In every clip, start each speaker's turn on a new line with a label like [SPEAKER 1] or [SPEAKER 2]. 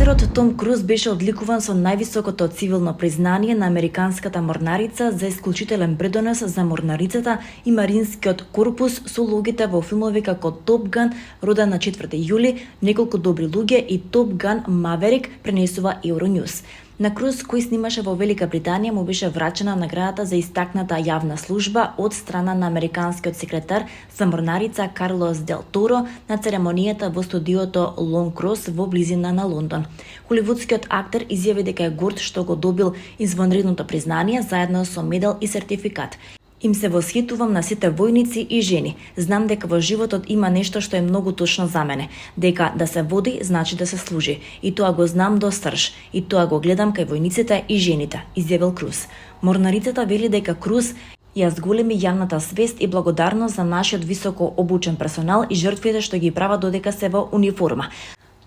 [SPEAKER 1] Актерот Том Круз беше одликуван со највисокото цивилно признание на Американската морнарица за исклучителен придонес за морнарицата и маринскиот корпус со улогите во филмови како Топ Ган, роден на 4 јули, Неколку добри луѓе и Топ Ган Маверик, пренесува Евронюс. На Круз, кој снимаше во Велика Британија, му беше врачена наградата за истакната јавна служба од страна на американскиот секретар за морнарица Карлос Дел Торо на церемонијата во студиото Лонг Крос во близина на Лондон. Холивудскиот актер изјави дека е горд што го добил извонредното признание заедно со медал и сертификат. Им се восхитувам на сите војници и жени. Знам дека во животот има нешто што е многу точно за мене. Дека да се води значи да се служи. И тоа го знам до срж. И тоа го гледам кај војниците и жените, изјавил Круз. Морнарицата вели дека Круз ја зголеми јавната свест и благодарност за нашиот високо обучен персонал и жртвите што ги прават додека се во униформа.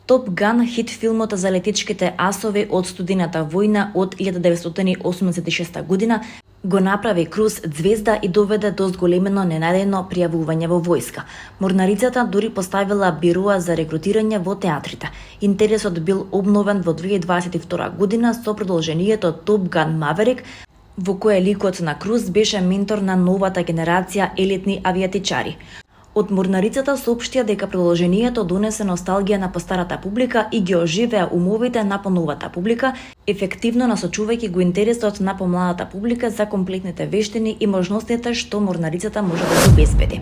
[SPEAKER 1] Топ Ган, хит филмот за летичките асови од студената војна од 1986 година, го направи Круз звезда и доведе до зголемено ненајдено пријавување во војска. Морнарицата дури поставила бироа за рекрутирање во театрите. Интересот бил обновен во 2022 година со продолжението Топ Ган Маверик, во кое ликот на Круз беше ментор на новата генерација елитни авијатичари. Од морнарицата соопштија дека продолжението донесе носталгија на постарата публика и ги оживеа умовите на поновата публика, ефективно насочувајќи го интересот на помладата публика за комплетните вештини и можностите што морнарицата може да се обезбеди.